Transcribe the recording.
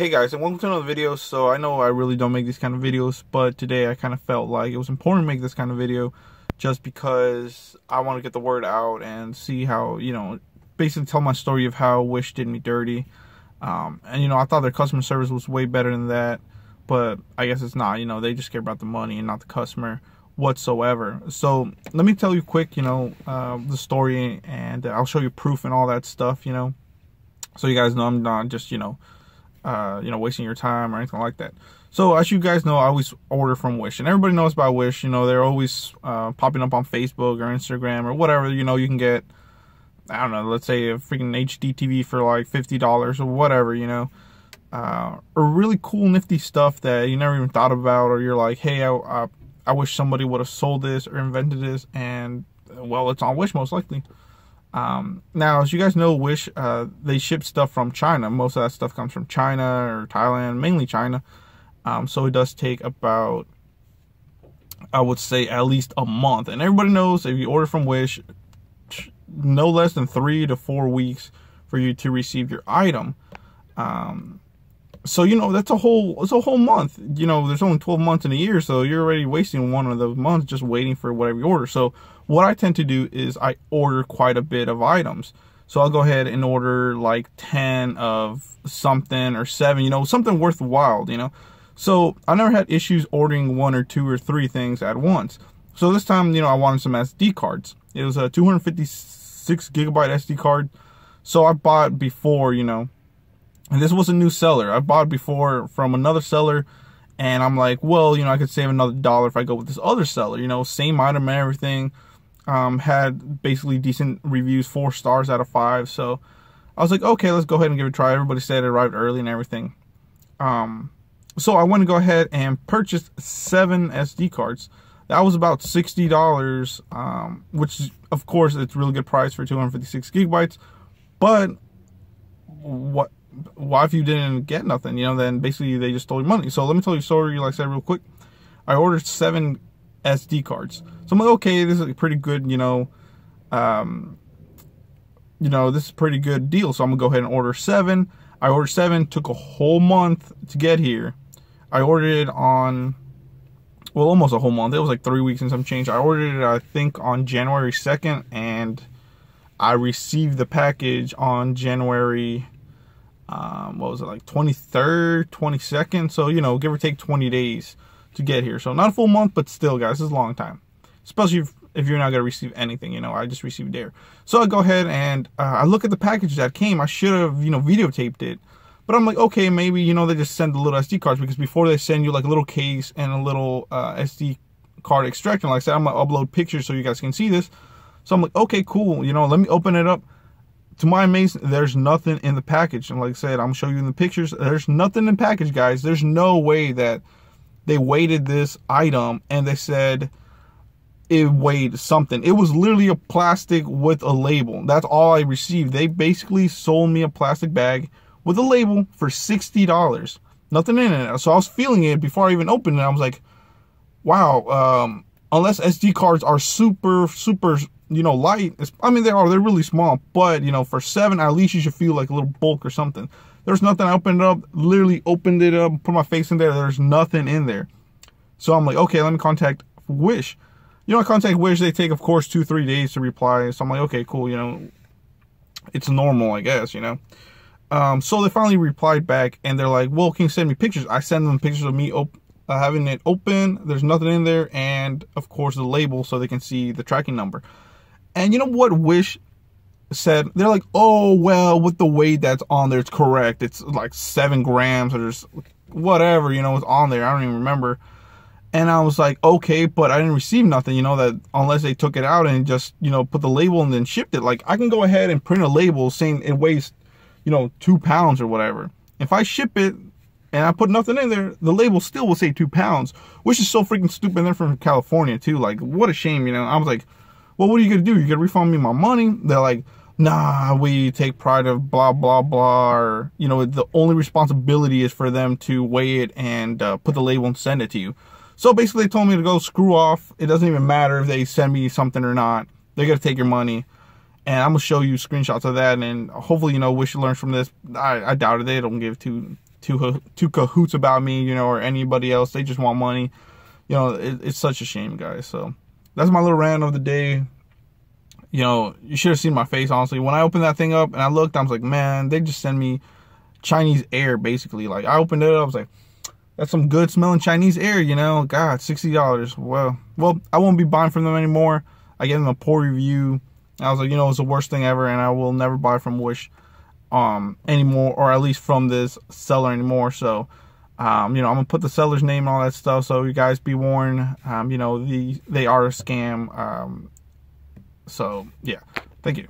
Hey guys, and welcome to another video. So I know I really don't make these kind of videos, but today I kind of felt like it was important to make this kind of video just because I want to get the word out and see how, basically tell my story of how Wish did me dirty. And I thought their customer service was way better than that, but I guess it's not. They just care about the money and not the customer whatsoever. So let me tell you quick, the story, and I'll show you proof and all that stuff, so you guys know I'm not just, wasting your time or anything like that. So as you guys know, I always order from Wish, and everybody knows about Wish. They're always popping up on Facebook or Instagram or whatever. You can get, I don't know, let's say a freaking HD TV for like $50 or whatever, or really cool nifty stuff that you never even thought about, or you're like, hey, I wish somebody would have sold this or invented this, and well, it's on Wish most likely. Now, as you guys know, Wish, they ship stuff from China. Most of that stuff comes from China or Thailand, mainly China. So it does take about, I would say, at least a month. And everybody knows if you order from Wish, no less than 3 to 4 weeks for you to receive your item. So, that's it's a whole month. There's only 12 months in a year, so you're already wasting one of those months just waiting for whatever you order. So what I tend to do is I order quite a bit of items. So I'll go ahead and order like 10 of something or 7, something worthwhile, So I never had issues ordering 1 or 2 or 3 things at once. So this time, I wanted some SD cards. It was a 256 gigabyte SD card. So I bought before, and this was a new seller. I bought before from another seller, and I'm like, well, I could save another $1 if I go with this other seller. Same item and everything. Had basically decent reviews, 4 stars out of 5. So I was like, okay, let's go ahead and give it a try. Everybody said it arrived early and everything. So I went to go ahead and purchased 7 SD cards. That was about $60, which of course it's a really good price for 256 gigabytes. But why if you didn't get nothing, then basically they just stole your money. So let me tell you a story, like I said, real quick. I ordered 7 SD cards. So I'm like, okay, this is a pretty good, this is a pretty good deal. So I'm gonna go ahead and order 7. I ordered 7, took a whole month to get here. I ordered it on, well, almost a whole month. It was like 3 weeks and some change. I ordered it, I think, on January 2nd, and I received the package on January, what was it, like 23rd, 22nd? So, give or take 20 days to get here. So not a full month, but still, guys, this is a long time. Especially if you're not going to receive anything, I just received there. So I go ahead and I look at the package that came. I should have, videotaped it. But I'm like, okay, maybe, they just send the little SD cards, because before they send you like a little case and a little SD card extraction, like I said, I'm going to upload pictures so you guys can see this. So I'm like, okay, cool. Let me open it up. To my amazement, there's nothing in the package. And like I said, I'm going to show you in the pictures. There's nothing in the package, guys. There's no way that they weighted this item and they said it weighed something. It was literally a plastic with a label. That's all I received. They basically sold me a plastic bag with a label for $60. Nothing in it. So I was feeling it before I even opened it. I was like, wow, unless SD cards are super, light. I mean, they're really small, but, for 7, at least you should feel like a little bulk or something. There's nothing. I opened it up, literally opened it up, put my face in there. There's nothing in there. So I'm like, okay, let me contact Wish. I contact Wish. They take, of course, 2-3 days to reply. So I'm like, okay, cool. It's normal, I guess, So they finally replied back, and they're like, well, can you send me pictures? I send them pictures of me having it open. There's nothing in there. And, of course, the label so they can see the tracking number. And you know what Wish said? They're like, oh, well, with the weight that's on there, it's correct. It's like 7 grams or whatever, it's on there. I don't even remember. And I was like, okay, but I didn't receive nothing, that unless they took it out and just, put the label and then shipped it. Like, I can go ahead and print a label saying it weighs, 2 pounds or whatever. If I ship it and I put nothing in there, the label still will say 2 pounds, which is so freaking stupid. And they're from California too. Like, what a shame, I was like, well, what are you going to do? You're going to refund me my money? They're like, nah, we take pride of blah, blah, blah. Or, the only responsibility is for them to weigh it and put the label and send it to you. So basically they told me to go screw off. It doesn't even matter if they send me something or not. They're going to take your money. And I'm going to show you screenshots of that. And hopefully, Wish learns from this. I doubt it. They don't give too cahoots about me, you know, or anybody else. They just want money. You know, it's such a shame, guys. So that's my little rant of the day. You know, you should have seen my face, honestly. When I opened that thing up and I looked, I was like, man, they just send me Chinese air, basically. Like, I opened it up, I was like, that's some good smelling Chinese air, you know. God, $60. Well, I won't be buying from them anymore. I gave them a poor review. I was like, you know, it's the worst thing ever, and I will never buy from Wish anymore, or at least from this seller anymore. So, you know, I'm gonna put the seller's name and all that stuff, so you guys be warned. You know, they are a scam. So yeah, thank you.